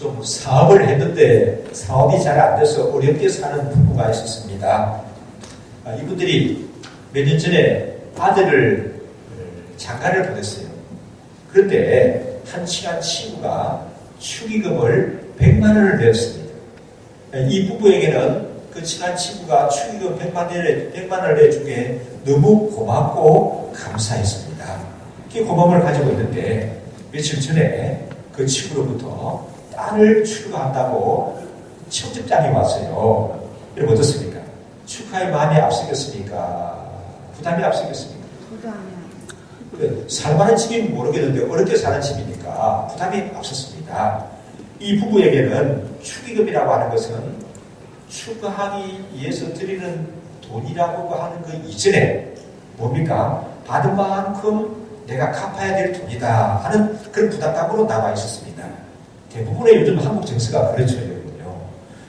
좀 사업을 했는데 사업이 잘 안 돼서 어렵게 사는 부부가 있었습니다. 이분들이 몇 년 전에 아들을 장가를 보냈어요. 그런데 한 친한 친구가 축의금을 100만 원을 내었습니다. 이 부부에게는 그 친한 친구가 축의금 100만 원을 내준 게 너무 고맙고 감사했습니다. 그 고마움을 가지고 있는데 며칠 전에 그 친구로부터 딸을 출가한다고 청첩장이 왔어요. 여러분 어떻습니까? 축하의 마음이 앞서겠습니까? 부담이 앞서겠습니까? 부담이요. 살만한 집이면 모르겠는데 어렵게 사는 집이니까 부담이 앞섰습니다. 이 부부에게는 축의금이라고 하는 것은 축하하기 위해서 드리는 돈이라고 하는 그 이전에 뭡니까? 받은 만큼 내가 갚아야 될 돈이다 하는 그런 부담감으로 나와 있었습니다. 대부분의 요즘 한국 정서가 그렇죠.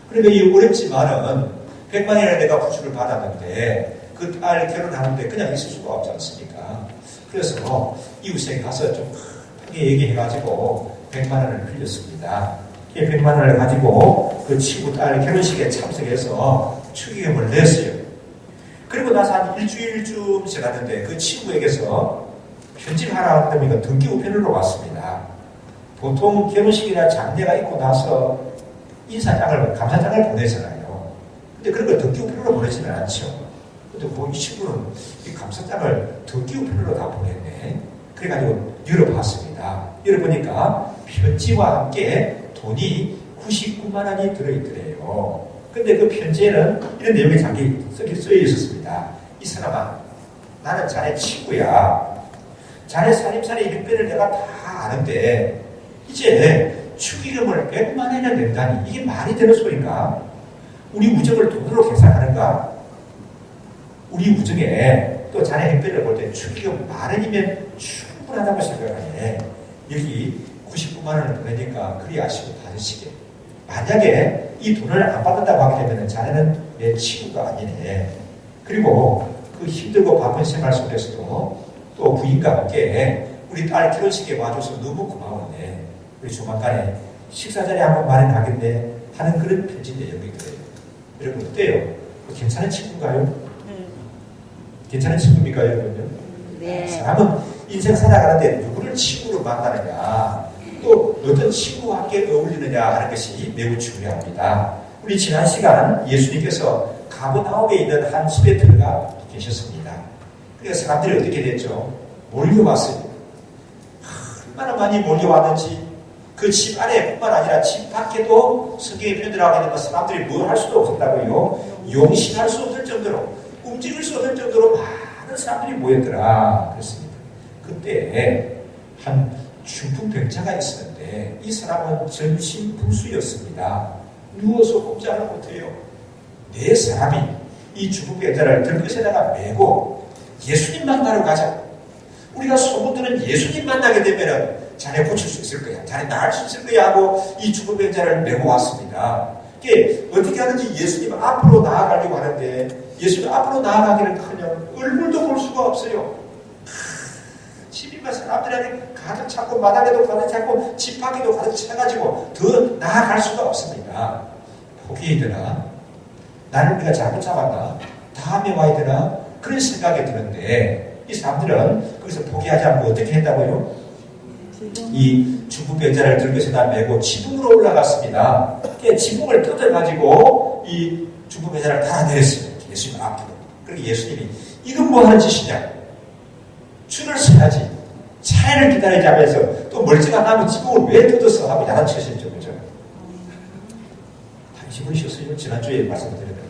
그러니까 이 어렵지만은 100만 원을 내가 부주를 받았는데 그 딸 결혼하는데 그냥 있을 수가 없지 않습니까? 그래서 이웃에 가서 좀 크게 얘기해가지고 100만 원을 빌렸습니다. 이 100만 원을 가지고 그 친구 딸 결혼식에 참석해서 축의금을 냈어요. 그리고 나서 한 일주일쯤 지났는데 그 친구에게서 편지를 하나 하더니 등기 우편으로 왔습니다. 보통 결혼식이나 장례가 있고 나서 인사장을, 감사장을 보내잖아요. 근데 그런 걸 등기 우편으로 보내지는 않죠. 근데 이 친구는 이 감사장을 등기 우편으로 다 보냈네. 그래가지고 열어봤습니다. 열어보니까 편지와 함께 돈이 99만 원이 들어있더래요. 근데 그 편지에는 이런 내용이 쓰여 있었습니다. 이 사람아, 나는 자네 친구야. 자네 살림살이 형편을 내가 다 아는데 이제 축의금을 100만 원이나 낸다니 이게 말이 되는 소린가? 우리 우정을 돈으로 계산하는가? 우리 우정에 또 자네 형편을 볼 때 축의금 만 원이면 충분하다고 생각하네. 여기 99만 원을 보내니까 그리 아시고 받으시게. 만약에 이 돈을 안 받는다고 하게 되면 자네는 내 친구가 아니네. 그리고 그 힘들고 바쁜 생활 속에서도 또 부인과 함께 우리 딸 결혼식에 와줘서 너무 고마웠네. 우리 조만간에 식사 자리 한번 마련하겠네 하는 그런 편지 내용이 들어요. 여러분 어때요? 괜찮은 친구인가요? 괜찮은 친구입니까 여러분요? 네. 사람은 인생 살아가는데 누구를 친구로 만나느냐 또 어떤 친구와 함께 어울리느냐 하는 것이 매우 중요합니다. 우리 지난 시간 예수님께서 가버나움에 있는 한 집에 들어가 계셨습니다. 그래서 사람들이 어떻게 됐죠? 몰려왔어요. 얼마나 많이 몰려왔는지 그 집 안에뿐만 아니라 집 밖에도 성경에 표현들어가게 되면 사람들이 뭘 할 수도 없었다고요. 용신할 수 없을 정도로 움직일 수 없을 정도로 많은 사람들이 모였더라 그랬습니다. 그때 한 중풍병자가 있었는데 이 사람은 전신분수였습니다. 누워서 꼼짝을 못해요. 네 사람이 이 중풍병자를 들것에다가 메고 예수님 만나러 가자. 우리가 소문 듣는 예수님 만나게 되면 자네 고칠 수 있을 거야. 자네 나을 수 있을 거야 하고 이 중풍병자를 메고 왔습니다. 이게 어떻게 하는지 예수님 앞으로 나아가려고 하는데 예수님 앞으로 나아가기는커녕 얼굴도 볼 수가 없어요. 집이면 사람들에게 가득 차고 마당에도 가득 차고 집 밖에도 가득 차가지고 더 나아갈 수가 없습니다. 포기해야 되나? 나를 우리가 잘못 잡았나? 다음에 와야 되나? 그런 생각이 드는데 이 사람들은 거기서 포기하지 않고 어떻게 했다고요? 이 중풍병자를 들고서다 메고 지붕으로 올라갔습니다. 지붕을 뜯어가지고 이 중풍병자를 달아내렸어요. 예수님 앞으로. 그리고 예수님이 이건 뭐 하는 짓이냐? 줄을 서야지. 차례를 기다리지 않으면서 또 멀쩡한 나무 지붕을 왜 뜯어서 하고 야단치셨죠. 그죠? 당시 보셨어요? 지난주에 말씀드렸는데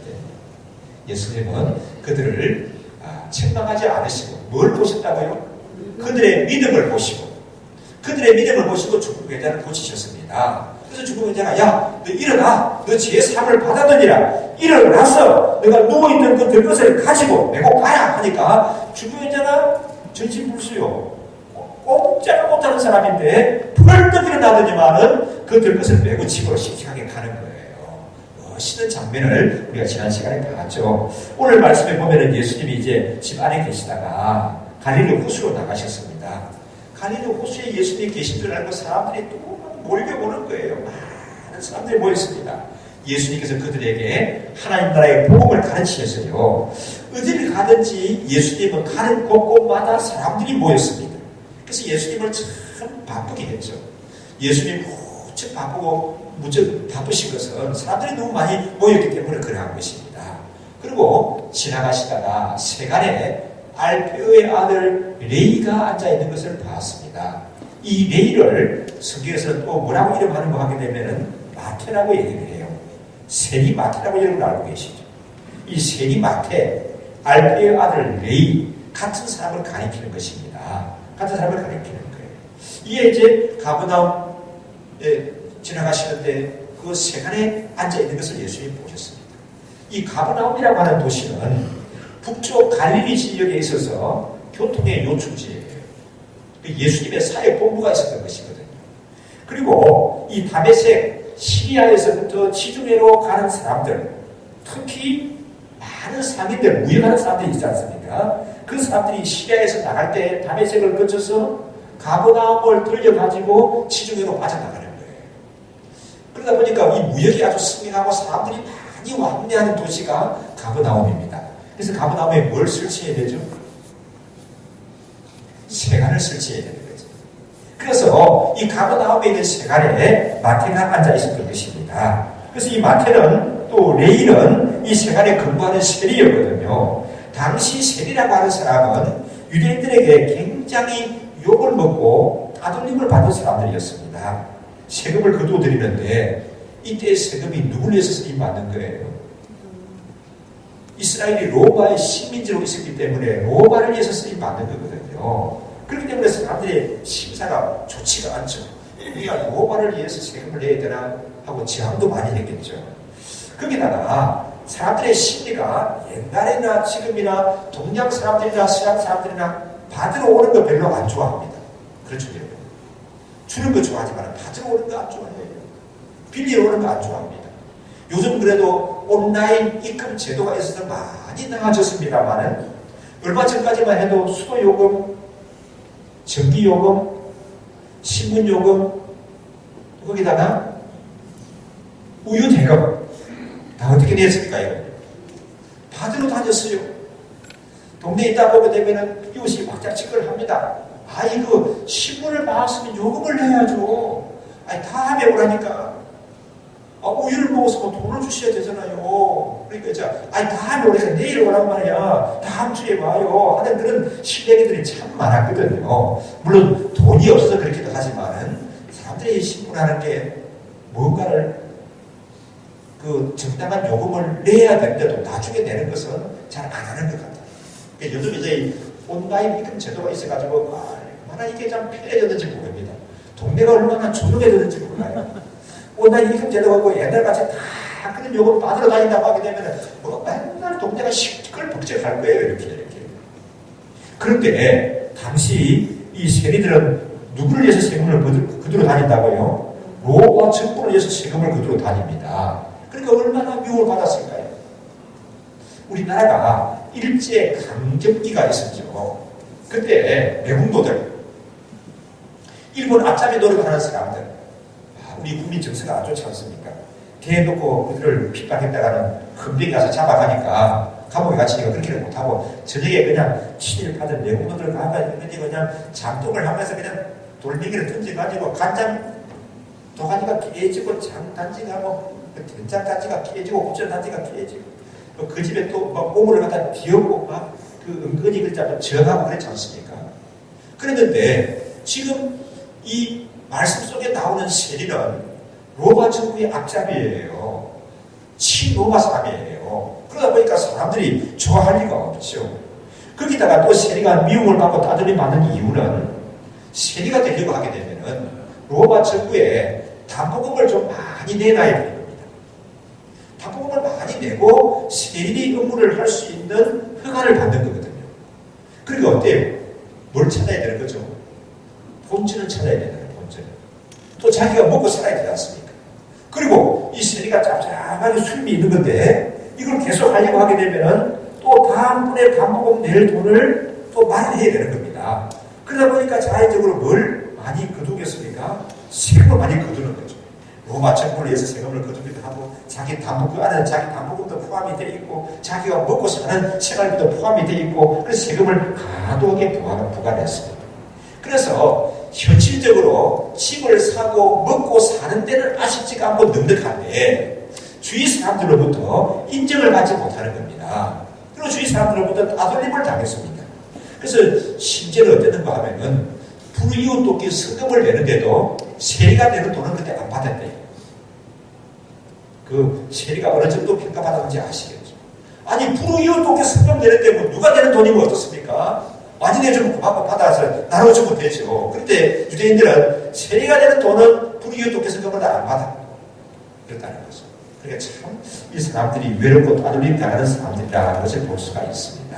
예수님은 그들을 책망하지 않으시고 뭘 보셨다고요? 그들의 믿음을 보시고 그들의 믿음을 보시고 중풍병자를 고치셨습니다. 그래서 중풍병자가 야, 너 일어나. 너 제3을 받았느니라. 일어나서 너가 누워있던 그 들것을 가지고 메고 가야 하니까 중풍병자가 전신불수요. 꼼짝을 못하는 사람인데 벌떡 일어나더니만은 그 들것을 메고 집으로 씩씩하게 가는 거예요. 멋있는 장면을 우리가 지난 시간에 봤죠. 오늘 말씀에 보면은 예수님이 이제 집 안에 계시다가 갈릴리 호수로 나가셨습니다. 갈릴리 호수에 예수님이 계신 줄 알고 사람들이 또 몰려오는 거예요. 사람들이 모였습니다. 예수님께서 그들에게 하나님 나라의 복음을 가르치셨어요. 어디를 가든지 예수님은 가는 곳곳마다 사람들이 모였습니다. 그래서 예수님을 참 바쁘게 했죠. 예수님 무척 바쁘고 무척 바쁘신 것은 사람들이 너무 많이 모였기 때문에 그러한 것입니다. 그리고 지나가시다가 세간에 알페오의 아들 레이가 앉아있는 것을 봤습니다. 이 레이를 성경에서는 또 뭐라고 이름하는 거 하게 되면 마태라고 얘기를 해요. 세리 마태라고 여러분 알고 계시죠? 이 세리 마태, 알페오의 아들 레이, 같은 사람을 가리키는 것입니다. 같은 사람을 가리키는 거예요. 이게 이제 가버나움에 지나가시는데 그 세간에 앉아있는 것을 예수님이 보셨습니다. 이 가버나움이라고 하는 도시는 북쪽 갈릴리 지역에 있어서 교통의 요충지예요. 예수님의 사역 본부가 있었던 것이거든요. 그리고 이 다메섹 시리아에서부터 지중해로 가는 사람들, 특히 많은 상인들, 무역하는 사람들이 있지 않습니까? 그 사람들이 시리아에서 나갈 때 다메섹을 거쳐서 가버나움을 들려가지고 지중해로 빠져나가는 거예요. 그러다 보니까 이 무역이 아주 승행하고 사람들이 많이 왕래하는 도시가 가버나움입니다. 그래서 가버나움에 뭘 설치해야 되죠? 세간을 설치해야 되는 거죠. 그래서 이 가버나움에 있는 세간에 마태가 앉아 있었던 것입니다. 그래서 이 마태는 또 레이는 이 세간에 근무하는 세리였거든요. 당시 세리라고 하는 사람은 유대인들에게 굉장히 욕을 먹고 따돌림을 받은 사람들이었습니다. 세금을 거두어드리는데 이때 세금이 누구를 위해서 쓰임받는 거예요? 이스라엘이 로마의 식민지로 있었기 때문에 로마를 위해서 쓰임받는 거거든요. 그렇기 때문에 사람들의 심사가 좋지가 않죠. 우리가 로마를 위해서 세금을 내야 되나 하고 제한도 많이 했겠죠. 거기다가 사람들의 심리가 옛날이나 지금이나 동양 사람들이나 서양 사람들이나 받으러 오는 거 별로 안 좋아합니다. 그렇죠, 여러분. 주는 거 좋아하지만 받으러 오는 거 안 좋아해요. 빌리러 오는 거 안 좋아합니다. 요즘 그래도 온라인 입금 제도가 있어서 많이 나아졌습니다만은 얼마 전까지만 해도 수도요금, 전기요금, 신문요금, 거기다가 우유대금 다 어떻게 냈습니까? 이거? 받으러 다녔어요. 동네에 있다 보게 되면은 이웃이 막장치기를 합니다. 이거 신문을 받았으면 요금을 내야죠. 다음에 오라니까. 우유를 먹어서 뭐 돈을 주셔야 되잖아요. 그러니까 다음에 오라니까 내일 오란 말이야. 다음 주에 와요. 하는 그런 실례기들이 참 많았거든요. 물론 돈이 없어서 그렇기도 하지만은 사람들이 신문하는 게 뭔가를 그 정당한 요금을 내야 되는데도 나중에 내는 것은 잘 안 하는 것 같아요. 그러니까 요즘 이제 온라인 입금 제도가 있어가지고 얼마나 이게 참 편해졌는지 모릅니다. 동네가 얼마나 조용해졌는지 몰라요. 온라인 입금 제도가 고 옛날같이 다 그런 요금 받으러 다닌다고 하게 되면 뭐 맨날 동네가 시끌벅적할 거예요. 이렇게. 그런데 당시 이 세리들은 누구를 위해서 세금을 거두러 다닌다고요? 로마 정부를 위해서 세금을 거두러 다닙니다. 그러니까 얼마나 미움을 받았을까요? 우리나라가 일제 강점기가 있었죠. 그때 외국노들, 일본 앞잡이 노력하는 사람들, 우리 국민 정서가 안 좋지 않습니까? 대놓고 그들을 핍박했다가는 금병이 가서 잡아가니까 감옥에 갇히니까 그렇게는 못하고 저녁에 그냥 친일파들 외국노들 가가지고 그냥 잠동을 하면서 그냥 돌멩이를 던져가지고 간장 도가니가 깨지고 장단지가 된장단지가 깨지고 고추단지가 깨지고 그 집에 또 막 오물을 갖다 비우고 막 그 은근히 그자 정하고 그랬지 않습니까? 그랬는데 지금 이 말씀 속에 나오는 세리는 로마 정부의 앞잡이에요. 친로마 사람이에요. 그러다 보니까 사람들이 좋아할 리가 없죠. 거기다가 또 세리가 미움을 받고 따돌림 받는 이유는 세리가 되려고 하게 되면은 로마 정부에 담보금을 좀 많이 내놔야 되는 겁니다. 담보금을 많이 내고 세리 업무를 할 수 있는 허가를 받는 거거든요. 그러니까 어때요? 뭘 찾아야 되는 거죠? 본질을 찾아야 되는 거예요. 본질을. 또 자기가 먹고 살아야 되지 않습니까? 그리고 이 세리가 짭짤하게 수입이 있는 건데 이걸 계속 하려고 하게 되면은 또 다음번에 담보금 낼 돈을 또 마련해야 되는 겁니다. 그러다 보니까 자연적으로 뭘 많이 거두겠습니까? 세금을 많이 거두는 거죠. 로마 정부를 위해서 세금을 거두기도 하고 자기 담보금 안에 자기 담보금도 포함이 되어 있고 자기가 먹고 사는 생활비도 포함이 되어 있고 그래서 세금을 과도하게 부과했습니다. 그래서 현실적으로 집을 사고 먹고 사는 데는 아쉽지가 않고 넉넉한데 주위 사람들로부터 인정을 받지 못하는 겁니다. 그리고 주위 사람들로부터 따돌림을 당했습니다. 그래서 실제로 어땠는가 하면은 불이웃 돕기 성금을 내는데도 세리가 내는 돈은 그때 안 받았대요. 그 세리가 어느 정도 평가받았는지 아시겠죠? 아니 불이웃 돕기 성금 내는데 뭐 누가 내는 돈이면 어떻습니까? 많이 내주면 고맙고 받아서 나눠주면 되죠. 그런데 유대인들은 세리가 내는 돈은 불이웃 돕기 성금을 안 받아. 그렇다는 거죠. 그러니까 참 이 사람들이 외롭고 따돌림 당하는 사람들이라는 것을 볼 수가 있습니다.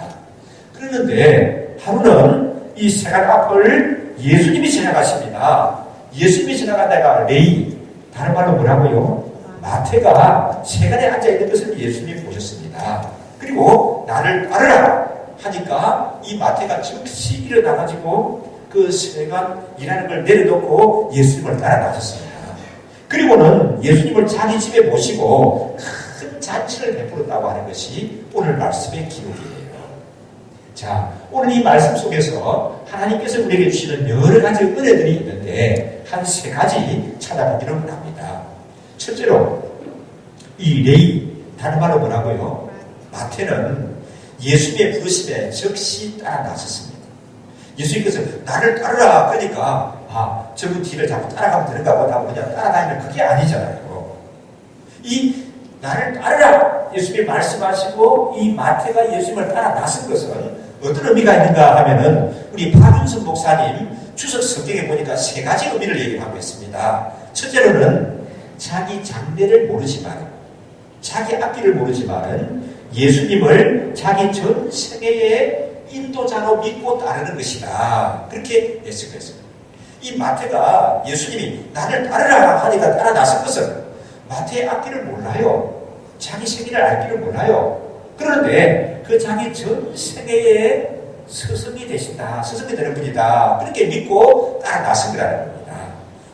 그런데 하루는 이 세관 앞을 예수님이 지나가십니다. 예수님이 지나가다가 레위, 다른 말로 뭐라고요? 마태가 세관에 앉아있는 것을 예수님이 보셨습니다. 그리고 나를 따르라 하니까 이 마태가 즉시 일어나가지고 그 세관 일하는 걸 내려놓고 예수님을 따라 나섰습니다. 그리고는 예수님을 자기 집에 모시고 큰 잔치를 베풀었다고 하는 것이 오늘 말씀의 기록이에요. 자, 오늘 이 말씀 속에서 하나님께서 우리에게 주시는 여러 가지 은혜들이 있는데 한 세 가지 찾아보기를 원합니다. 첫째로 이 레위, 다른 말로 뭐라고요? 마태는 예수님의 부르심에 즉시 따라 나섰습니다. 예수님께서 나를 따르라 그러니까 저분 뒤를 자꾸 따라가면 되는가 보다 그냥 따라다니면 그게 아니잖아요. 이 나를 따르라 예수님이 말씀하시고 이 마태가 예수님을 따라 나선 것은 어떤 의미가 있는가 하면은 우리 박윤선 목사님 주석 성경에 보니까 세 가지 의미를 얘기하고 있습니다. 첫째로는 자기 장래를 모르지만 자기 앞길을 모르지만 예수님을 자기 전 세계의 인도자로 믿고 따르는 것이다. 그렇게 해석했습니다. 이 마태가 예수님이 나를 따르라 하니까 따라 나선 것은 마태의 앞길을 몰라요. 자기 세계를 알기를 몰라요. 그런데 그 자기 전 세계의 스승이 되신다. 스승이 되는 분이다. 그렇게 믿고 따라 나선 거라는 겁니다.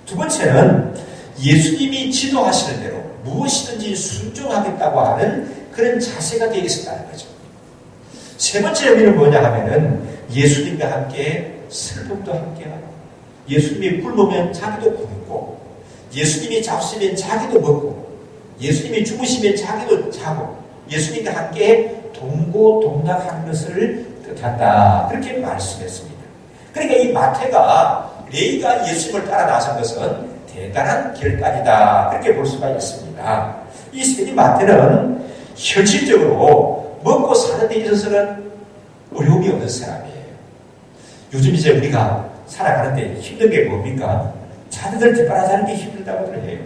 두 번째는 예수님이 지도하시는 대로 무엇이든지 순종하겠다고 하는 그런 자세가 되어 있었다는 거죠. 세 번째 의미는 뭐냐 하면은 예수님과 함께 슬픔도 함께하고 예수님이 굶으면 자기도 굶고 예수님이 잡수면 자기도 먹고 예수님이 주무시면 자기도 자고 예수님과 함께 동고동락하는 것을 뜻한다. 그렇게 말씀했습니다. 그러니까 이 마태가 레위가 예수님을 따라 나선 것은 대단한 결단이다. 그렇게 볼 수가 있습니다. 이 세리 마태는 현실적으로 먹고 사는 데 있어서는 어려움이 없는 사람이에요. 요즘 이제 우리가 살아가는데 힘든 게 뭡니까? 자녀들 뒷바라지하는 게 힘들다고들 해요.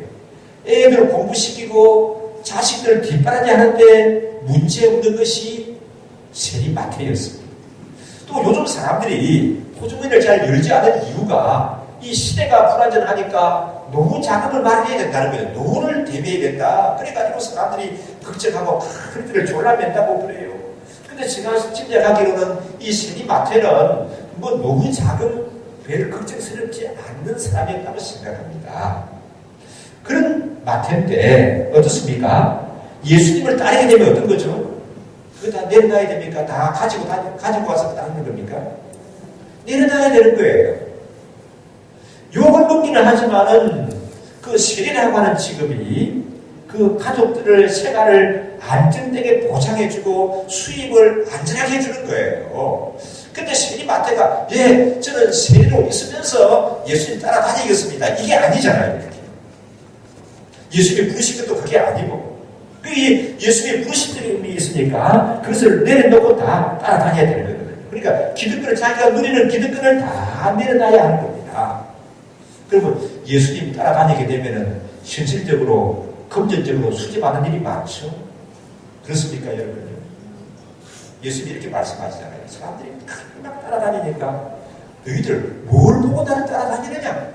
애들 공부시키고 자식들 뒷바라지 하는데 문제 없는 것이 세리 마태였습니다. 또 요즘 사람들이 보증금을 잘 열지 않은 이유가 이 시대가 불안전하니까 노후 자금을 마련해야 된다는 거예요. 노후를 대비해야 된다. 그래가지고 사람들이 걱정하고 그들을 졸라맨다고 그래요. 근데 제가 짐작하기로는 이 세리 마태는 뭐 노후 자금 별 걱정스럽지 않는 사람이었다고 생각합니다. 그런 마태인데 어떻습니까? 예수님을 따르게 되면 어떤 거죠? 그거 다 내려놔야 됩니까? 다 가지고 와서 따르는 겁니까? 내려놔야 되는 거예요. 욕을 먹기는 하지만은 그 세리라고 하는 직업이 그 가족들을 생활을 안정되게 보장해주고 수입을 안전하게 해주는 거예요. 근데 세리 마태가 저는 세리로 있으면서 예수님 따라다니겠습니다. 이게 아니잖아요. 이렇게. 예수님이 부르신 것도 그게 아니고 예수님이 부르신 점이 있으니까 그것을 내려놓고 다 따라다녀야 되는 거거든요. 그러니까 기득권을 자기가 누리는 기득권을 다 내려놔야 하는 겁니다. 그러면 예수님 따라다니게 되면은 현실적으로 금전적으로 수집하는 일이 많죠. 그렇습니까 여러분? 예수님이 이렇게 말씀하시잖아요. 사람들이 막 따라다니니까 너희들 뭘 보고 나를 따라다니느냐?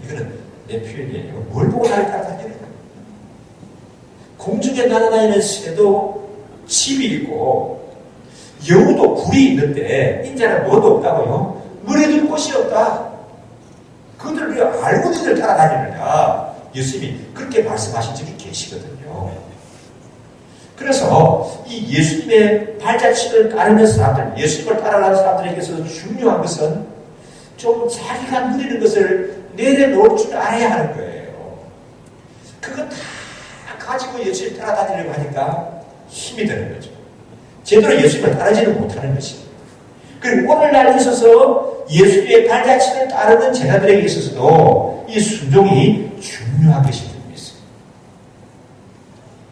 이거는 내 표현이에요. 뭘 보고 나를 따라다니느냐? 공중에 날아다니는 새도 집이 있고 여우도 굴이 있는데 인자는 뭐도 없다고요? 물에 둘 곳이 없다. 그들을 알고 너희들 따라다니느냐? 예수님이 그렇게 말씀하신 적이 계시거든요. 그래서 이 예수님의 발자취를 따르는 사람들, 예수님을 따라가는 사람들에게서 중요한 것은 좀 자기가 누리는 것을 내려놓을 줄 알아야 하는 거예요. 그거 다 가지고 예수님 따라다니려고 하니까 힘이 드는 거죠. 제대로 예수님을 따르지는 못하는 것입니다. 그리고 오늘날 있어서 예수님의 발자취를 따르는 제자들에게 있어서도 이 순종이 중요한 것이 되고 있습니다.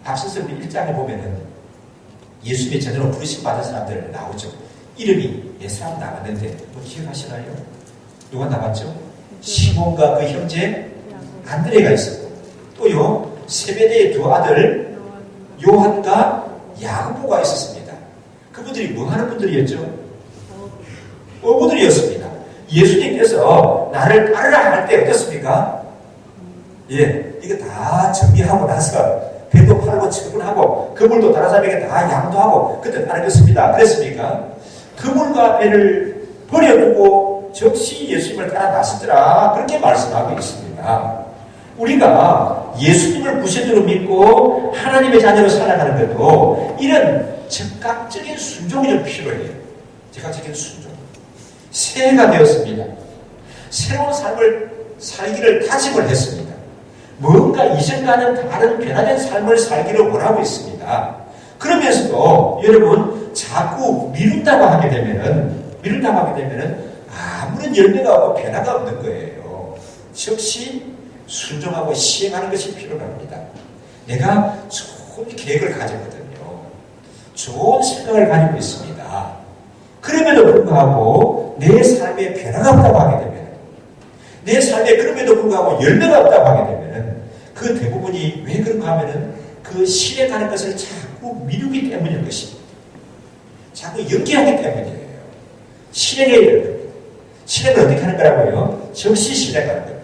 앞서서 우리 1장에 보면은 예수님의 제대로 부르심 받은 사람들 나오죠. 이름이 몇 사람 나왔는데 뭐 기억하시나요? 누가 나왔죠? 시몬과 그 형제 안드레가 있었고 또요 세베대의 두 아들 요한과 야고보가 있었습니다. 그분들이 뭐 하는 분들이었죠? 어부들이었습니다. 예수님께서 나를 따르라 할 때 어떻습니까? 예, 이거 다 정리하고 나서 배도 팔고 처분하고 그물도 다른 사람에게 다 양도하고 그때 따르겠습니다. 그랬습니까? 그물과 배를 버려두고 즉시 예수님을 따라 나섰더라. 그렇게 말씀하고 있습니다. 우리가 예수님을 구세주로 믿고 하나님의 자녀로 살아가는 것도 이런 즉각적인 순종이 좀 필요해요. 즉각적인 순종. 새해가 되었습니다. 새로운 삶을 살기를 다짐을 했습니다. 뭔가 이전과는 다른 변화된 삶을 살기를 원하고 있습니다. 그러면서도 여러분 자꾸 미룬다고 하게 되면은 아무런 열매가 없고 변화가 없는 거예요. 즉시 순종하고 시행하는 것이 필요합니다. 내가 좋은 계획을 가졌거든요. 좋은 생각을 가지고 있습니다. 그럼에도 불구하고 내 삶에 변화가 없다고 하게 되면, 내 삶에 그럼에도 불구하고 열매가 없다고 하게 되면 그 대부분이 왜 그런가 하면은 그 실행하는 것을 자꾸 미루기 때문인 것입니다. 자꾸 연기하기 때문이에요. 실행해야 되는 겁니다. 실행을 어떻게 하는 거라고요? 즉시 실행하는 겁니다.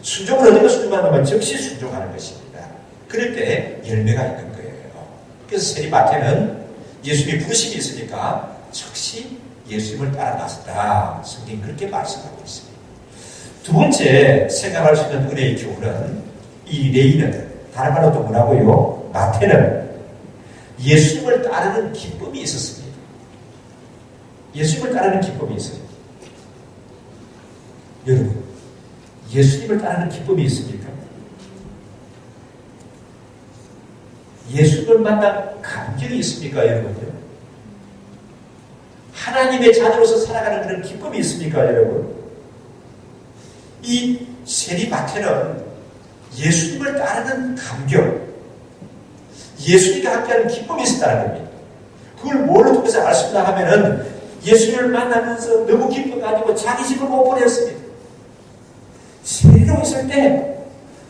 순종을 어떻게 순종하는 거면 즉시 순종하는 것입니다. 그럴 때 열매가 있는 거예요. 그래서 세리마태는 예수님이 부르심이 있으니까 즉시 예수님을 따라 나섰다. 성경이 그렇게 말씀하고 있습니다. 두 번째 생각할 수 있는 은혜의 교훈은 이 레위는 다른 말로 또 뭐라고요? 마태는 예수님을 따르는 기쁨이 있었습니다. 예수님을 따르는 기쁨이 있어요. 여러분, 예수님을 따르는 기쁨이 있습니까? 예수님을 만난 감격이 있습니까, 여러분요? 하나님의 자녀로서 살아가는 그런 기쁨이 있습니까, 여러분? 이 세리마태는 예수님을 따르는 감격, 예수님과 함께하는 기쁨이 있었다는 겁니다. 그걸 뭘로 통해서 알 수 있나 하면은 예수님을 만나면서 너무 기뻐가지고 자기 집을 못 보냈습니다. 세리로 있을 때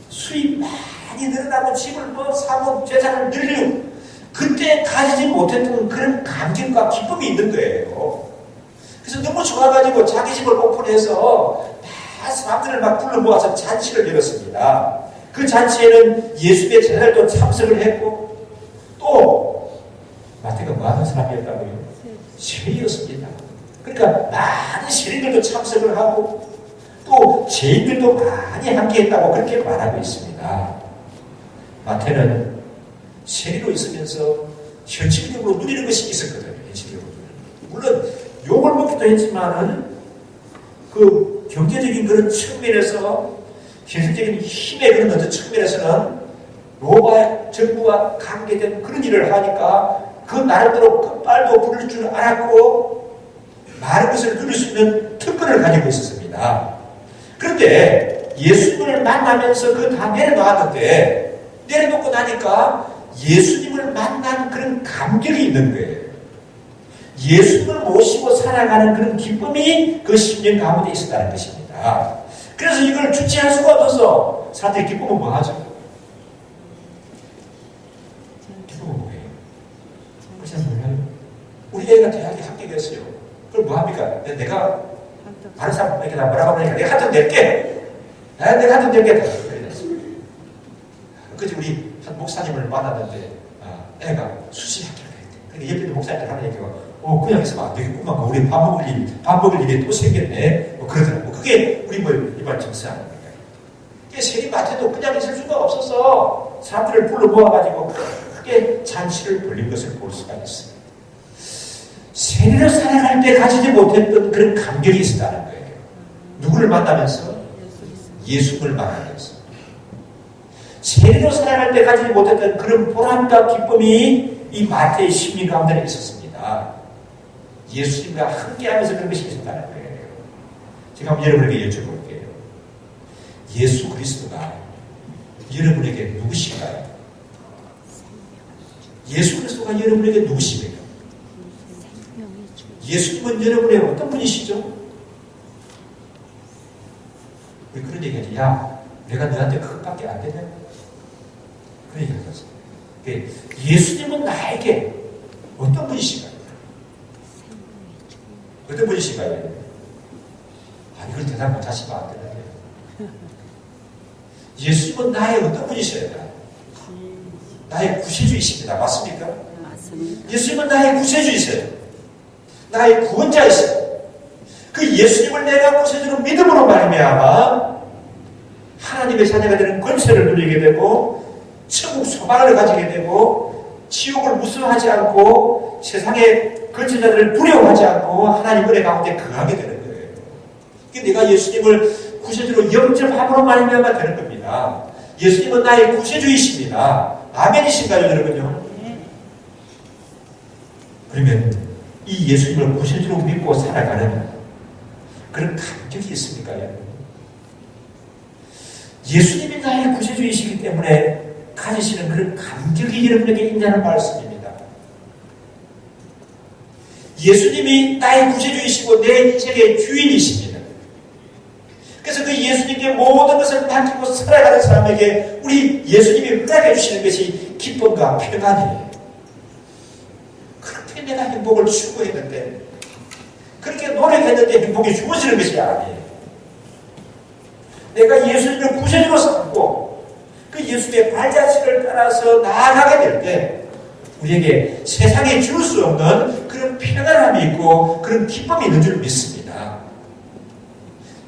수입 많이 늘어나고 집을 사고 재산을 늘리고 그때 가지지 못했던 그런 감격과 기쁨이 있는 거예요. 그래서 너무 좋아가지고 자기 집을 오픈해서 다 사람들을 막 불러 모아서 잔치를 열었습니다. 그 잔치에는 예수의 제자들도 참석을 했고 또 마태가 뭐 하는 사람이었다고요? 세리였습니다. 그러니까 많은 세리들도 참석을 하고 또 죄인들도 많이 함께했다고 그렇게 말하고 있습니다. 마태는 세리로 있으면서 현실적으로 누리는 것이 있었거든요. 현실적으로. 물론 욕을 먹기도 했지만은 그 경제적인 그런 측면에서 현실적인 힘의 그런 어떤 측면에서는 로마 정부와 관계된 그런 일을 하니까 그 나름대로 끝발도 부를 줄 알았고 많은 것을 누릴 수 있는 특권을 가지고 있었습니다. 그런데 예수님을 만나면서 그 다 내려놓았는데 내려놓고 나니까 예수님을 만난 그런 감격이 있는 거예요. 예수님을 모시고 살아가는 그런 기쁨이 그 10년 가운데 있었다는 것입니다. 그래서 이걸 주체할 수가 없어서 사람들이 기쁨은 뭐 하죠? 기쁨은 뭐예요? 그렇지 않나요? 우리 애가 대학에 합격했어요. 그럼 뭐 합니까? 내가 다른 사람에게 다 뭐라고 하니까 내가 한 돈 낼게. 내가 한 돈 낼게. 그치 우리 한 목사님을 만났는데 애가 수시 합격을 했대. 그러니까 옆에 있는 목사님들 하는 얘기가 그냥 있으면 안 되겠구만. 우리 밥 먹을 일이 또 생겼네. 그러더라고. 그게 우리 뭐 이발 정세 아닙니까? 세리마태도 그냥 있을 수가 없어서 사람들을 불러 모아가지고 크게 잔치를 벌린 것을 볼 수가 있어요. 세리로 살아갈 때 가지지 못했던 그런 감격이 있었다는 거예요. 누구를 만나면서? 예수를 만나면서. 세리로 살아갈 때 가지지 못했던 그런 보람과 기쁨이 이 마태의 심리 가운데 있었습니다. 예수님과 함께하면서 그런 것이 있었다는 거예요. 제가 한번 여러분에게 여쭤볼게요. 예수 그리스도가 여러분에게 누구신가요? 예수 그리스도가 여러분에게 누구십니까? 예수님은 여러분의 어떤 분이시죠? 우리 그런 얘기하지. 야, 내가 너한테 그것밖에 안 되냐? 그런 얘기 하셨어요. 예수님은 나에게 어떤 분이신가요? 어떤 분이신가요? 이걸 대답 못하시면 안 되는데. 예수님은 나의 어떤 분이셔야 돼요? 나의 구세주이십니다. 맞습니까? 맞습니다. 예수님은 나의 구세주이세요. 나의 구원자이세요. 그 예수님을 내가 구세주로 믿음으로 말미암아 하나님의 자녀가 되는 권세를 누리게 되고 천국 소망을 가지게 되고 지옥을 무서워하지 않고 세상의 거짓자들을 두려워하지 않고 하나님 은혜 가운데 거하게 되는 거예요. 내가 예수님을 구세주로 영접함으로 말미암아 되는 겁니다. 예수님은 나의 구세주이십니다. 아멘이신가요, 여러분요? 그러면 이 예수님을 구세주로 믿고 살아가는 그런 감격이 있습니까, 여러분? 예수님이 나의 구세주이시기 때문에 가지시는 그런 감격이 여러분에게 있냐는 말씀입니다. 예수님이 나의 구세주이시고 내 인생의 주인이십니다. 그래서 그 예수님께 모든 것을 맡기고 살아가는 사람에게 우리 예수님이 허락해 주시는 것이 기쁨과 평안이에요. 그렇게 내가 행복을 추구했는데, 그렇게 노력했는데 행복이 주어지는 것이 아니에요. 내가 예수님을 구세주로 삼고 그 예수님의 발자취를 따라서 나아가게 될 때 우리에게 세상에 줄 수 없는 그런 평안함이 있고 그런 기쁨이 있는 줄 믿습니다.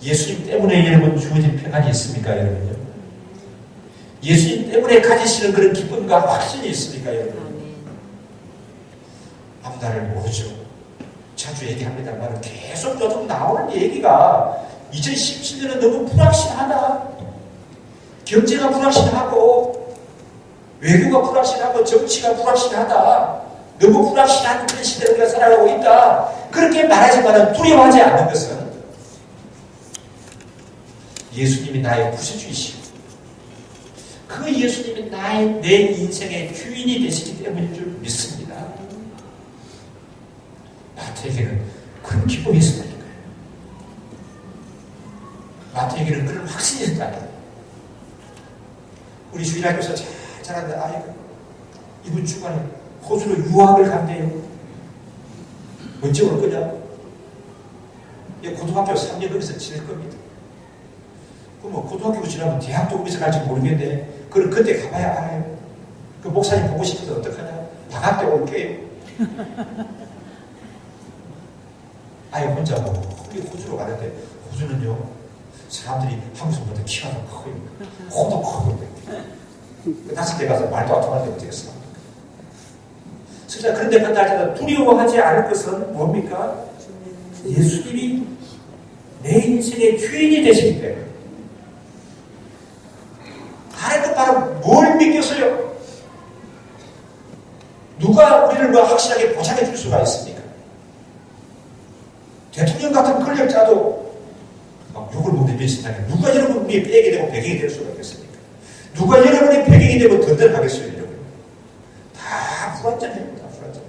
예수님 때문에 여러분 주어진 평안이 있습니까, 여러분요? 예수님 때문에 가지시는 그런 기쁨과 확신이 있습니까, 여러분? 앞날을 모르죠. 자주 얘기합니다만 계속 저도 나오는 얘기가 2017년은 너무 불확실하다. 경제가 불확실하고 외교가 불확실하고 정치가 불확실하다. 너무 불확실한 그런 시대를 우리가 살아가고 있다. 그렇게 말하지만 두려워하지 않는 것은 예수님이 나의 구세주이시고 그 예수님이 내 인생의 주인이 되시기 때문인 줄 믿습니다. 마태에게는 그런 기쁨이 있었다는 거예요. 마태에게는 그런 확신이 있었다는 거예요. 우리 주일학교에서 잘 자라는 아이가 이번 주간에 호주로 유학을 간대요. 언제 올 거냐? 고등학교 3년 거기서 지낼 겁니다. 그럼 고등학교 지나면 대학도 거기서 갈지 모르겠는데 그럼 그때 가봐야 알아요. 그 목사님 보고 싶어서 어떡하냐? 방학 때 올게요. 아예 혼자 호주로 가는데 호주는요 사람들이 한국에서보다 키가 더 커요. 코도 크고 다섯 대 가서 말도 안 통하는데 어떻게 습니까? 진짜 그런 데 간다 할때도 두려워하지 않을 것은 뭡니까? 예수님이 내 인생의 주인이 되시기 때문에. 다른 것 바로 뭘 믿겠어요? 누가 우리를 뭐 확실하게 보장해 줄 수가 있습니까? 대통령 같은 권력자도 막 욕을 못 내뱉으시다니 누가 여러분이 빼게 되고 배경이 될 수가 있겠습니까? 누가 여러분의 배경이 되고 든든하겠어요, 여러분? 다 불완전합니다, 불완전.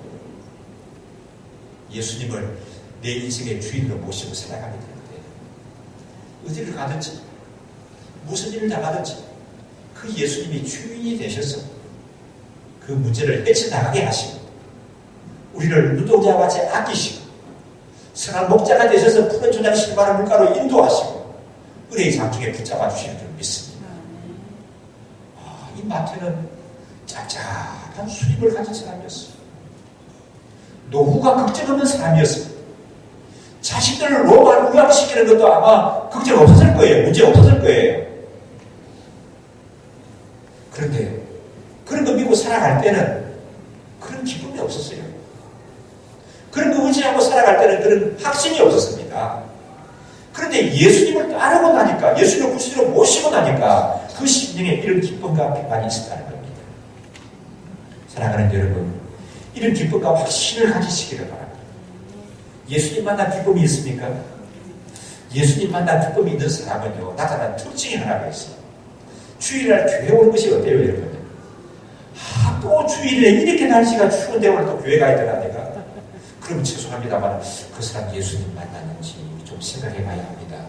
예수님을 내 인생의 주인으로 모시고 살아가게 되는데 어디를 가든지 무슨 일을 당하든지 그 예수님이 주인이 되셔서 그 문제를 헤쳐나가게 하시고 우리를 누동자와 같이 아끼시고 선한 목자가 되셔서 푸른 초장 실마를 물가로 인도하시고 은혜의 장중에 붙잡아 주시는 줄 믿습니다. 이 마태는 짭짭한 수입을 가진 사람이었어요. 노후가 걱정 없는 사람이었습니다. 자식들을 로마로 유학시키는 것도 아마 걱정 없었을 거예요. 문제 없었을 거예요. 그런 거 믿고 살아갈 때는 그런 기쁨이 없었어요. 그런 거 의지하고 살아갈 때는 그런 확신이 없었습니다. 그런데 예수님을 따르고 나니까, 예수님을 구주로 모시고 나니까 그 심령에 이런 기쁨과 평안이 있었다는 겁니다. 사랑하는 여러분, 이런 기쁨과 확신을 가지시기를 바랍니다. 예수님 만난 기쁨이 있습니까? 예수님 만난 기쁨이 있는 사람은요, 나타난 특징이 하나가 있어요. 주일날 교회 오는 것이 어때요, 여러분? 또 주일에 이렇게 날씨가 추운데 오늘 또 교회 가야 되나, 내가? 그럼 죄송합니다만 그 사람 예수님 만났는지 좀 생각해 봐야 합니다.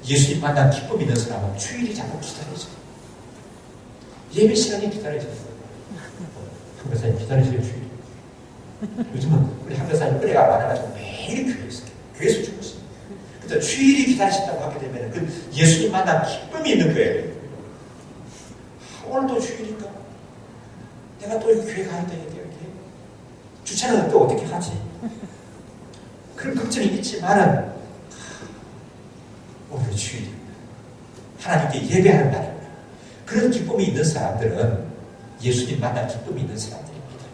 예수님 만난 기쁨 있는 사람은 주일이 자꾸 기다려져요. 예배 시간이 기다려져요. 한교사님 기다리세요, 주일. 요즘은 우리 한교사님 은혜가 많아가지고 매일 교회에 있어요. 교회에서 죽었어요. 근데 주일이 기다리신다고 하게 되면 그 예수님 만난 기쁨이 있는 거예요. 오늘도 주일인가? 내가 또 교회 가야 되는데 이렇게 주차는 또 어떻게 하지? 그런 걱정이 있지만은 오늘 주일입니다. 하나님께 예배하는 날입니다. 그런 기쁨이 있는 사람들은 예수님 만난 기쁨이 있는 사람들입니다.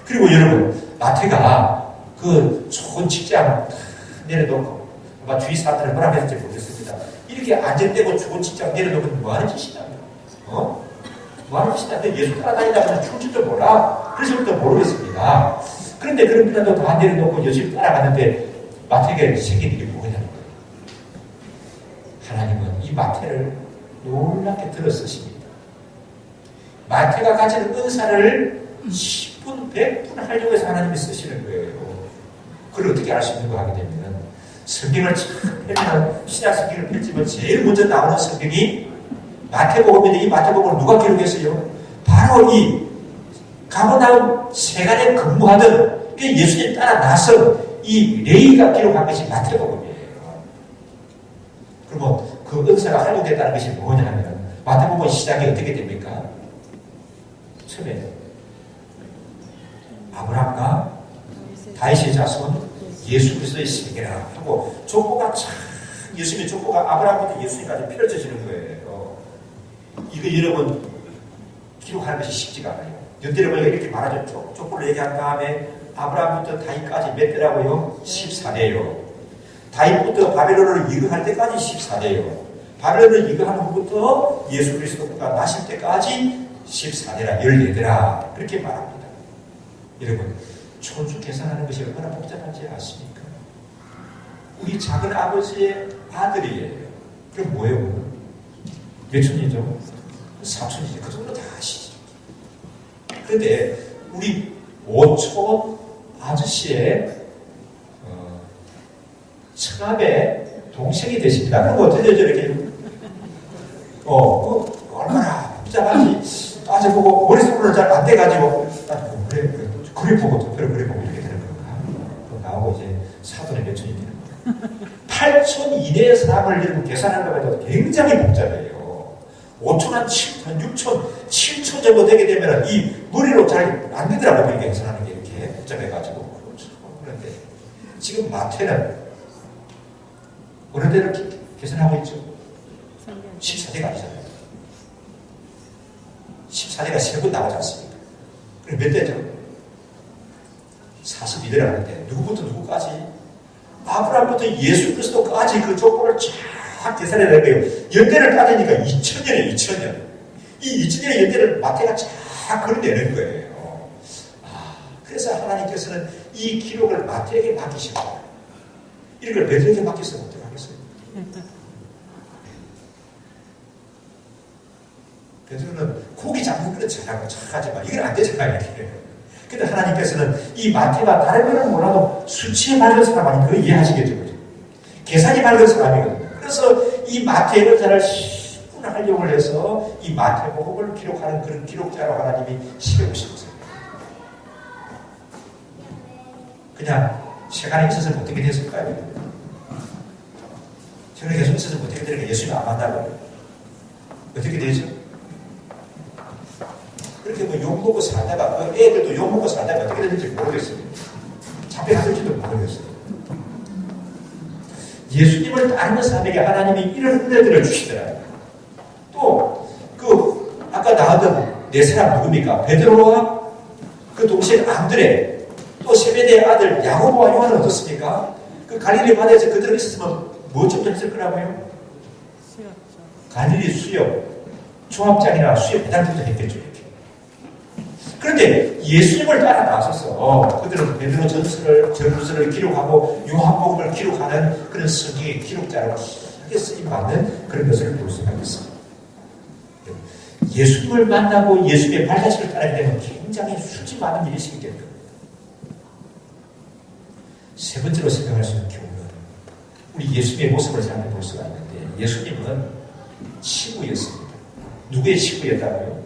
그리고 여러분, 마태가 그 좋은 직장 내려놓고 아마 주위 사람들은 뭐라 했을지 모르겠습니다. 이렇게 안전되고 좋은 직장 내려놓고 뭐 하는 짓이냐? 뭐 하는 짓이냐? 예수 따라다니다가 죽을 줄도 몰라. 그래서부터 모르겠습니다. 그런데 그런 분들도 다 내려놓고 예수님 따라가는데 마태에게 생긴 일이 뭐냐는 거예요. 하나님은 이 마태를 놀랍게 들어쓰십니다. 마태가 가진 은사를 10분, 100분 하려고 해서 하나님이 쓰시는 거예요. 그걸 어떻게 알 수 있는 거 하게 되면 성경을 참 펴면 신약 성경을 펼치면 제일 먼저 나오는 성경이 마태복음인데 이 마태복음을 누가 기록했어요? 바로 이 가버나움 세간에 근무하던 예수님 따라 나선 이 레위가 기록한 것이 마태복음이에요. 그러면 그 은사가 활용됐다는 것이 뭐냐 하면 마태복음 시작이 어떻게 됩니까? 처음에 아브라함과 다윗의 자손 예수 그리스도의 세계라 하고 족보가 참 예수님의 족보가 아브라함부터 예수님까지 펼쳐지는 거예요. 이거 여러분 기록하는 것이 쉽지가 않아요. 연대를 보니까 이렇게 말하죠. 족보를 얘기한 다음에 아브라함부터 다윗까지 몇 대라고요? 14대요. 다윗부터 바벨론을 이끌할 때까지 14대요. 바벨론을 이끌한 후부터 예수 그리스도가 나실 때까지 14대라 14대라 그렇게 말합니다. 여러분 촌수 계산하는 것이 얼마나 복잡한지 아십니까? 우리 작은 아버지의 아들이에요. 그럼 뭐예요? 몇 촌이죠? 사촌이죠. 그 정도 다 아시죠? 그런데 우리 5촌 아저씨의 처남의 동생이 되십니다. 그럼 어떻게 되죠? 이렇게 얼마나 복잡한지 따져보고 머릿속으로 잘 안 돼가지고 그래 보고 도표를 그래 보고 이렇게 되는 건가? 나오고 이제 사돈의 몇 촌이 되는 거예요. 8촌 이내의 사람을 이렇게 계산한다고 해도 굉장히 복잡해요. 5촌 한 7촌, 6촌, 7촌 정도 되게 되면 이 머리로 잘 안 되더라고요. 이렇게 계산하는 게 이렇게 복잡해가지고. 그런데 지금 마태는 어느 대로 계산하고 있죠? 14대가 아니잖아요. 14대가 3번 나오지 않습니까? 그럼 몇 대죠? 42대를 하는데 누구부터 누구까지? 아브라함부터 예수 그리스도까지 그 족보를 쫙 계산해야 되고요. 연대를 따지니까 2000년이에요. 2000년. 이 2000년의 연대를 마태가 쫙 그려내는 거예요. 그래서 하나님께서는 이 기록을 마태에게 맡기시고 이걸 베드로에게 맡겼으면 어떡하겠어요? 베드로는 고기 잡는 거는 잘하고 착하지만 이건 안 되잖아요. 이렇게. 근데 하나님께서는 이 마태가 다른 거는 몰라도 수치에 밝은 사람 아니면 그거 이해하시겠죠. 계산이 밝은 사람이거든요. 그래서 이 마태의 은사를 10분 활용을 해서 이 마태복음을 기록하는 그런 기록자로 하나님이 세우셨어요. 그냥 세간에 있어서는 어떻게 됐을까요? 세간에 계속 있어서는 어떻게 되는 예수님 안 만나고요. 어떻게 되죠? 그렇게 뭐 욕먹고 살다가 그 애들도 욕먹고 살다가 어떻게 되는지 모르겠어요. 잡혀갔을지도 모르겠어요. 예수님을 따르는 사람에게 하나님이 이런 은혜들을 주시더라고요. 또 아까 낳았던 네 사람 누굽니까? 베드로와 그 동생 안드레, 또 세베대의 아들 야고보와 요한은 어떻습니까? 그 갈릴리 바다에서 그대로 있었으면 뭐 좀 했을 거라고요? 갈릴리 수협, 조합장이나 수협 배당들도 했겠죠. 이렇게. 그런데 예수님을 따라 나서서 그들은 베드로 전서를 기록하고 요한복음을 기록하는 그런 성경의 기록자로 크게 쓰임받는 그런 것을 볼 수가 있습니다. 예수님을 만나고 예수님의 발자취를 따르게 되면 굉장히 수지 많은 일이 생기게 됩니다. 세 번째로 생각할 수 있는 경우는 우리 예수님의 모습을 생각해 볼 수가 있는데 예수님은 친구였습니다. 누구의 친구였다고요?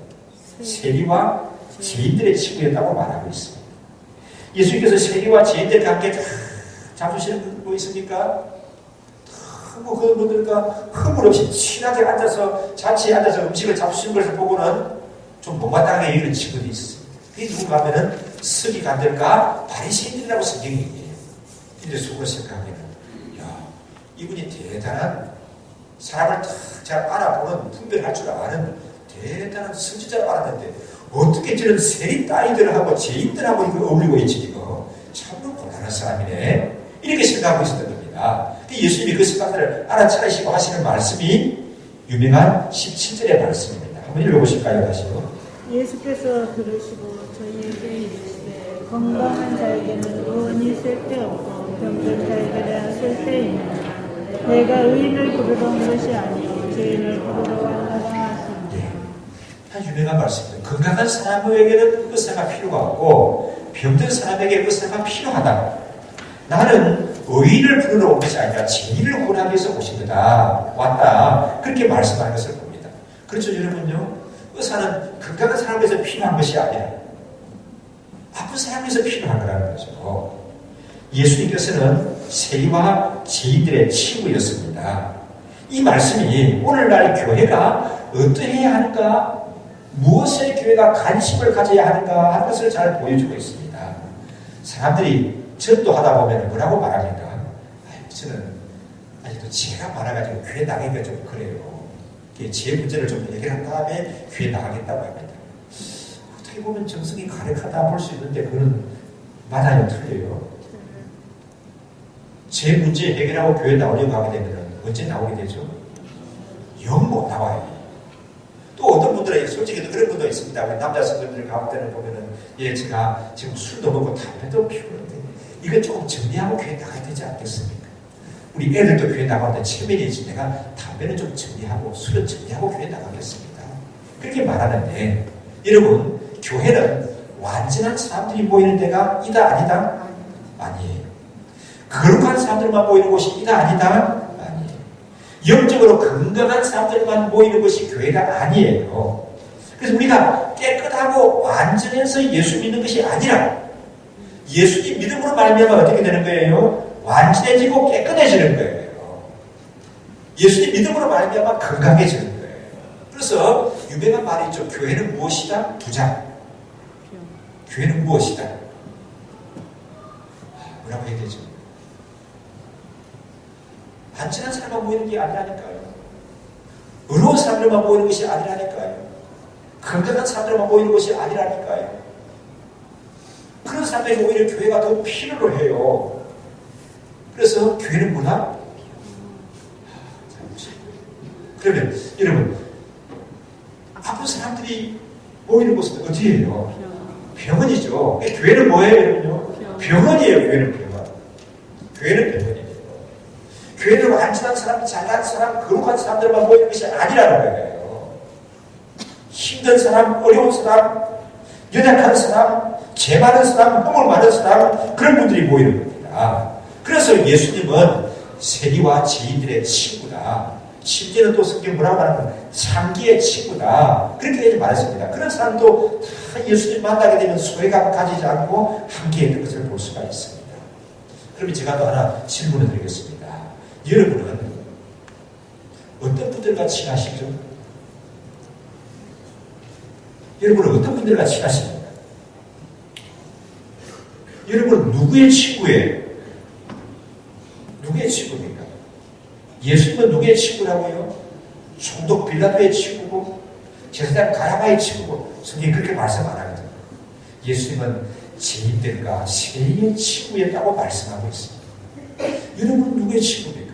세리와 죄인들의 친구였다고 말하고 있습니다. 예수님께서 세리와 죄인들의 관계 잡수시는 거 있습니까? 뭐 그분들과 허물 없이 친하게 앉아서 자취에 앉아서 음식을 잡수시는 것을 보고는 좀 못마땅하게 여기는 친구들이 있습니다. 그게 누군가 하면은 서기관들과 바리새인들이라고 성경이 얘기해요. 근데 속으로 생각하면 이분이 대단한 사람을 잘 알아보는 분별할 줄 아는 대단한 선지자를 알았는데 어떻게 저런 세리 따위들하고 죄인들하고 이거 어울리고 있지 이거 참으로 곤란한 사람이네 이렇게 생각하고 있었던 겁니다. 예수님이 그 생각들을 알아차리시고 하시는 말씀이 유명한 17절의 말씀입니다. 한번 읽어보실까요? 다시요. 예수께서 들으시고 저희에게 이르시되 건강한 자에게는 의원이 쓸데없고 병든 자에게는 쓸데있느니라. 내가 의인을 부르러 온 것이 아니요 죄인을 부르러 왔노라 하시니. 한 유명한 말씀입니다. 건강한 사람에게는 의사가 필요가 없고 병든 사람에게 의사가 필요하다. 나는 의인을 부르러 온 것이 아니라 죄인을 구원하기 위해서 오신 거다. 왔다. 그렇게 말씀하는 것을 봅니다. 그렇죠 여러분요. 의사는 건강한 사람에서 필요한 것이 아니라 아픈 사람에서 필요한 거라는 거죠. 예수님께서는 세리와 죄인들의 친구였습니다. 이 말씀이 오늘날 교회가 어떠해야 하는가, 무엇에 교회가 관심을 가져야 하는가 하는 것을 잘 보여주고 있습니다. 사람들이 전도하다 보면 뭐라고 말합니까? 저는 아직도 죄가 많아가지고 교회 나가기가 좀 그래요. 제 문제를 좀 해결한 다음에 교회 나가겠다고 합니다. 어떻게 보면 정성이 가득하다 볼 수 있는데 그건 맞아요, 틀려요. 제 문제 해결하고 교회 나오려고 하게 되면 언제 나오게 되죠? 영 못 나와요. 또 어떤 분들은 솔직히 그런 분도 있습니다. 우리 남자 성도들 가운데는 보면은 제가 지금 술도 먹고 담배도 피우는데 이건 조금 정리하고 교회 나가야 되지 않겠습니까? 우리 애들도 교회 나가는데 체면이지 내가 담배는 좀 정리하고 술은 정리하고 교회 나가겠습니다. 그렇게 말하는데 여러분 교회는 완전한 사람들이 모이는 데가 이다 아니다? 아니에요. 거룩한 사람들만 모이는 곳이 이다 아니다? 아니에요. 영적으로 건강한 사람들만 모이는 것이 교회가 아니에요. 그래서 우리가 깨끗하고 완전해서 예수 믿는 것이 아니라 예수님 믿음으로 말미암아 어떻게 되는 거예요? 완전해지고 깨끗해지는 거예요. 예수님 믿음으로 말미암아 건강해지는 거예요. 그래서 유명한 말이 있죠. 교회는 무엇이다? 부자. 교회는 무엇이다? 뭐라고 해야 되죠? 완전한 사람만 모이는 게 아니라니까요. 어려운 사람들만 모이는 것이 아니라니까요. 건강한 사람들만 모이는 것이 아니라니까요. 그런 사람들이 오히려 교회가 더 필요로 해요. 그래서 교회는 뭐다? 그러면 여러분 아픈 사람들이 모이는 곳은 어디예요? 병원이죠. 교회는 뭐예요, 여러분요? 병원이에요. 교회는 병원. 교회는 병원이에요. 교회는 완전한 사람, 잘난 사람, 거룩한 사람들만 모이는 것이 아니라는 거예요. 힘든 사람, 어려운 사람, 연약한 사람, 죄 많은 사람, 허물 많은 사람, 그런 분들이 모이는 겁니다. 그래서 예수님은 세리와 죄인들의 친구다. 심지어는 또 성경 뭐라고 하냐면 창기의 친구다. 그렇게 말했습니다. 그런 사람도 다 예수님 만나게 되면 소외감 가지지 않고 함께 있는 것을 볼 수가 있습니다. 그러면 제가 또 하나 질문을 드리겠습니다. 여러분은 어떤 분들과 친하시죠? 여러분은 어떤 분들과 친하십니까? 여러분은 누구의 친구예요? 누구의 친구입니까? 예수님은 누구의 친구라고요? 총독 빌라도의 친구고 제사장 가야바의 친구고 성경이 그렇게 말씀 안 하거든요. 예수님은 죄인들과 세리의 친구였다고 말씀하고 있습니다. 여러분 누구의 친구입니까?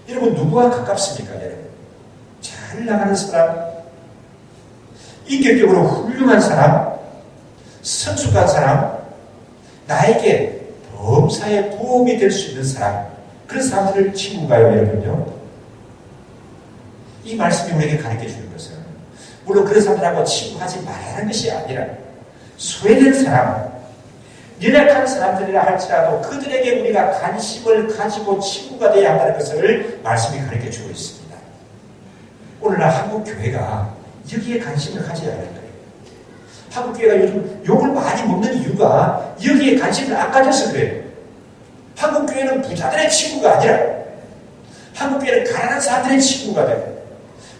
여러분 누구와 가깝습니까? 여러분 잘 나가는 사람, 인격적으로 훌륭한 사람, 성숙한 사람, 나에게 범사에 도움이 될 수 있는 사람, 그런 사람들을 친구가요, 여러분요? 이 말씀이 우리에게 가르쳐 주는 것은 물론 그런 사람들하고 친구하지 말라는 것이 아니라 소외된 사람, 연약한 사람들이라 할지라도 그들에게 우리가 관심을 가지고 친구가 되어야 한다는 것을 말씀이 가르쳐 주고 있습니다. 오늘날 한국 교회가 여기에 관심을 가져야 하는 거예요. 한국 교회가 요즘 욕을 많이 먹는 이유가 여기에 관심을 안 가져서 그래요. 한국 교회는 부자들의 친구가 아니라 한국 교회는 가난한 사람들의 친구가 되고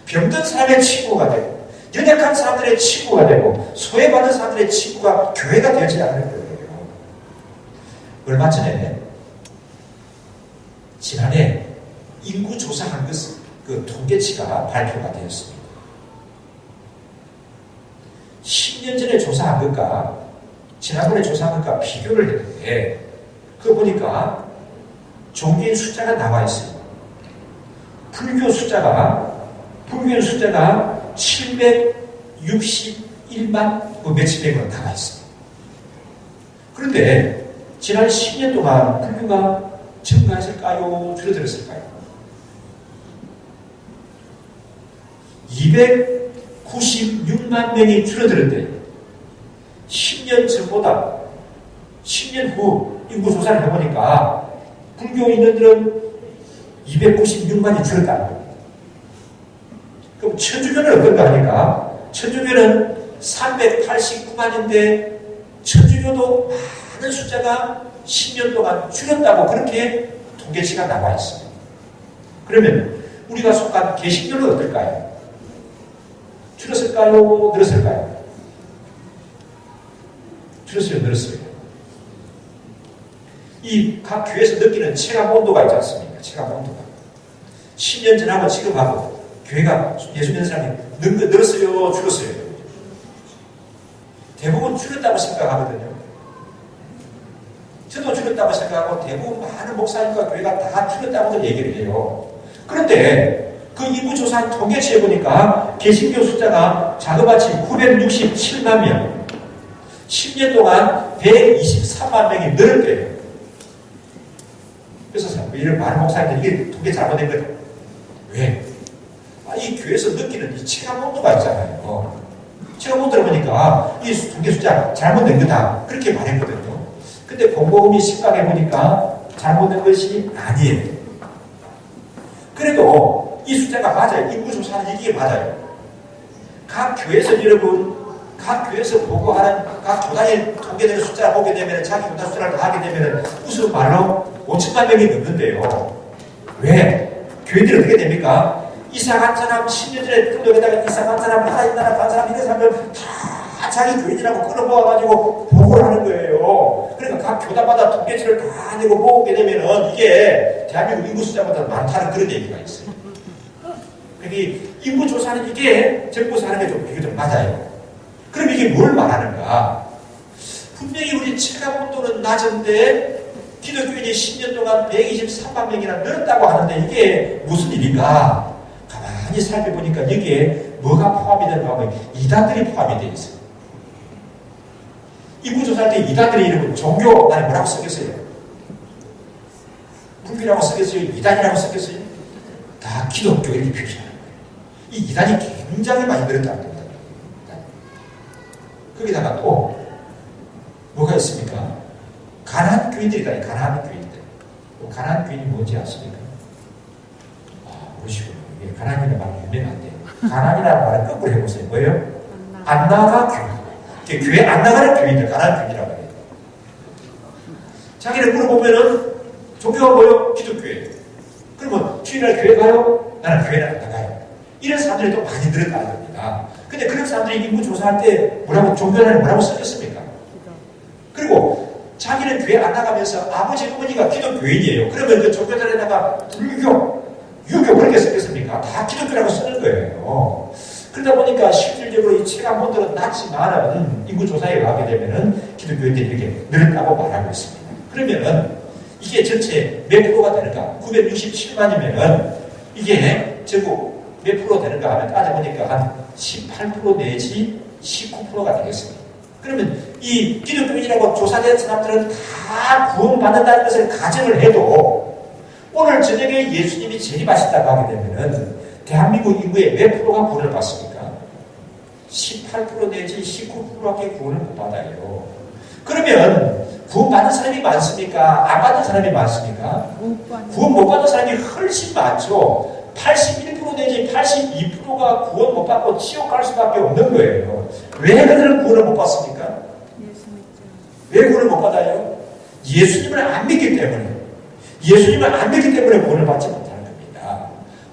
병든 사람의 친구가 되고 연약한 사람들의 친구가 되고 소외받는 사람들의 친구가 교회가 되어야 하는 거예요. 얼마 전에 지난해 인구 조사한 그 통계치가 발표가 되었습니다. 10년 전에 조사한 것과 지난번에 조사한 것과 비교를 했는데 그거 보니까 종교인 숫자가 나와 있어요. 불교인 숫자가 761만 몇십백으로 나와 있습니다. 그런데 지난 10년 동안 불교가 증가했을까요? 줄어들었을까요? 296만 명이 줄어들었대요. 10년 전보다 10년 후 인구조사를 해보니까 불교인들은 296만이 줄었다는 겁니다. 그럼 천주교는 어떤가 하니까 천주교는 389만인데 천주교도 많은 숫자가 10년 동안 줄였다고 그렇게 통계치가 나와 있습니다. 그러면 우리가 속한 개신교는 어떨까요? 줄었을까요? 늘었을까요? 줄었어요? 늘었어요? 이 각 교회에서 느끼는 체감 온도가 있지 않습니까? 체감 온도가. 10년 전하고 지금하고 교회가 예수 믿는 사람이 늘었어요? 줄었어요? 대부분 줄였다고 생각하거든요. 저도 줄였다고 생각하고 대부분 많은 목사님과 교회가 다 줄였다고들 얘기를 해요. 그런데 그 인구조사 통계치에 보니까 개신교 숫자가 자그마치 967만 명, 10년 동안 123만 명이 늘었대요. 그래서 이런 많은 목사님들이 이게 통계 잘못된 거다. 왜? 이 교회에서 느끼는 이 체감 온도가 있잖아요. 체감 온도를 보니까 이 통계 숫자 잘못된 거다. 그렇게 말했거든요. 근데 곰곰이 생각해 보니까 잘못된 것이 아니에요. 그래도 이 숫자가 맞아요. 인구조사는 이게 맞아요. 각 교회에서 여러분, 각 교회에서 보고하는 각 교단의 통계되는 숫자를 보게 되면 자기 교단 숫자를 다 하게 되면 무슨 말로 5천만 명이 넘는데요. 왜? 교회들이 어떻게 됩니까? 이사 간 사람, 10년 전에 등록에다가 이사 간 사람, 하나 있나라 간 사람, 이런 사람들 다 자기 교인이라고 끌어모아가지고 보고를 하는 거예요. 그러니까 각 교단마다 통계치를 다 내고 모으게 되면은 이게 대한민국 인구 숫자보다 많다는 그런 얘기가 있어요. 그러니까 인구조사는 이게 정부에서 하는 게 좀 비교적 맞아요. 그럼 이게 뭘 말하는가? 분명히 우리 체감 온도는 낮은데 기독교인이 10년 동안 123만 명이나 늘었다고 하는데 이게 무슨 일인가? 가만히 살펴보니까 여기에 뭐가 포함이 되는가 하면 이단들이 포함이 되어 있어요. 인구조사할 때 이단들의 이름은 종교, 나는 뭐라고 쓰겠어요? 불교라고 쓰겠어요? 이단이라고 쓰겠어요? 다 기독교 이렇게 표시하는 거예요. 이 이단이 굉장히 많이 늘었다는 겁니다. 거기다가 또 뭐가 있습니까? 가난한 교인들이다. 가난한 교인들. 가난한 교인이 뭔지 아십니까? 모르시고요. 이게 가난이라는 말이 유명한데 가난이라는 말을 거꾸로 해보세요. 뭐예요? 안 나가 교인. 교회 안 나가는 교인들, 가난한 교인이라고 해요. 자기를 물어보면은 종교가 뭐예요? 기독교예요. 그러면 주일날 교회 가요? 나는 교회는 안 나가요. 이런 사람들이 또 많이 늘었다는 겁니다. 근데 그런 사람들이 인구 조사할 때 뭐라고 종교는 뭐라고 쓰겠습니까? 그리고 자기는 교회 안 나가면서 아버지 어머니가 기독교인이에요. 그러면 그 종교단에다가 불교, 유교 그렇게 쓰겠습니까? 다 기독교라고 쓰는 거예요. 그러다 보니까 실질적으로 이 체감본들은 낮지만은 인구조사에 가게 되면은 기독교인들이 이렇게 늘었다고 말하고 있습니다. 그러면은 이게 전체 몇 프로가 되는가? 967만이면은 이게 전국 몇 프로 되는가 하면 따져보니까 한 18% 내지 19%가 되겠습니다. 그러면 이 기독교인이라고 조사된 사람들은 다 구원받는다는 것을 가정을 해도 오늘 저녁에 예수님이 재림하신다고 하게 되면은 대한민국 인구의 몇 프로가 구원을 받습니까? 18% 내지 19%밖에 구원을 못 받아요. 그러면 구원 받는 사람이 많습니까? 안 받는 사람이 많습니까? 구원 못 받는 사람이 훨씬 많죠. 81% 내지 82%가 구원 못 받고 지옥 갈 수밖에 없는 거예요. 왜 그들은 구원을 못 받습니까? 왜 구원을 못 받아요? 예수님을 안 믿기 때문에. 예수님을 안 믿기 때문에 구원을 받지 못하는 겁니다.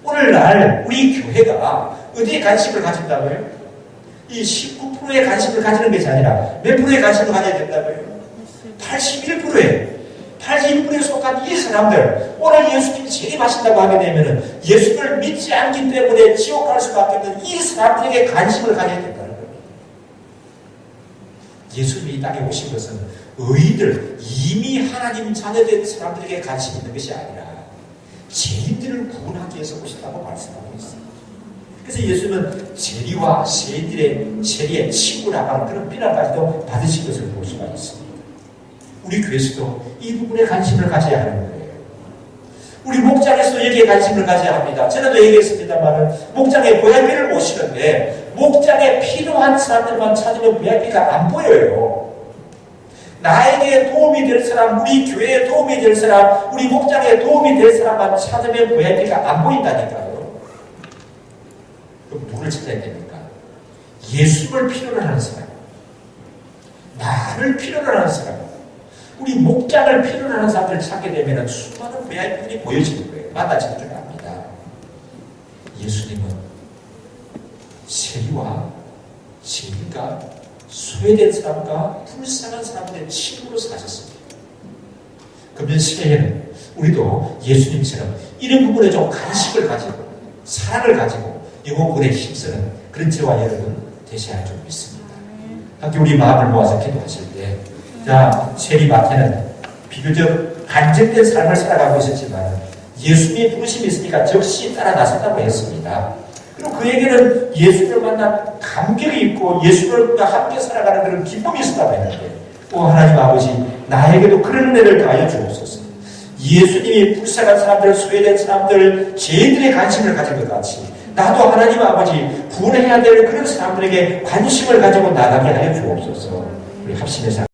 오늘날 우리 교회가 어디에 관심을 가진다고요? 이 19%의 관심을 가지는 것이 아니라 몇 프로의 관심을 가져야 된다고요? 81%에 속한 이 사람들, 오늘 예수님이 재림하신다고 하게 되면 예수를 믿지 않기 때문에 지옥 갈 수밖에 없는 이 사람들에게 관심을 가져야 된다는 겁니다. 예수님이 이 땅에 오신 것은 의인들, 이미 하나님 자녀된 사람들에게 관심이 있는 것이 아니라 죄인들을 구원하기 위해서 오신다고 말씀하고 있습니다. 그래서 예수님은 세리와 세리의 친구라고 하는 그런 비난까지도 받으신 것을 볼 수가 있습니다. 우리 교회에서도 이 부분에 관심을 가져야 하는 거예요. 우리 목장에서도 여기에 관심을 가져야 합니다. 전에도 얘기했습니다만 목장에 VIP를 모시는데 목장에 필요한 사람들만 찾으면 VIP가 안 보여요. 나에게 도움이 될 사람, 우리 교회에 도움이 될 사람, 우리 목장에 도움이 될 사람만 찾으면 VIP가 안 보인다니까요. 그럼 누구를 찾아야 됩니까? 예수를 필요로 하는 사람, 나를 필요로 하는 사람, 우리 목장을 필요로 하는 사람들을 찾게 되면 수많은 VIP들이 보여지는 거예요. 만나지는 줄 압니다. 예수님은 세리와 세리가 소외된 사람과 불쌍한 사람들의 친구로 사셨습니다. 그러면 새해는 우리도 예수님처럼 이런 부분에 좀 관심을 가지고 사랑을 가지고 영혼군에 힘쓰는 그런 저와 여러분 되셔야 할 줄 믿습니다. 함께 우리 마음을 모아서 기도하실 때 자, 세리마태는 비교적 한정된 삶을 살아가고 있었지만 예수님의 부르심이 있으니까 적시 따라 나섰다고 했습니다. 그리고 그에게는 예수를 만난 감격이 있고 예수님과 함께 살아가는 그런 기쁨이 있었다고 했는데 하나님 아버지 나에게도 그런 은혜를 가하여 주옵소서. 예수님이 불쌍한 사람들, 소외된 사람들, 죄인들의 관심을 가진 것 같이 나도 하나님 아버지 구원해야 될 그런 사람들에게 관심을 가지고 나가게 하여 주옵소서. 우리 합심해서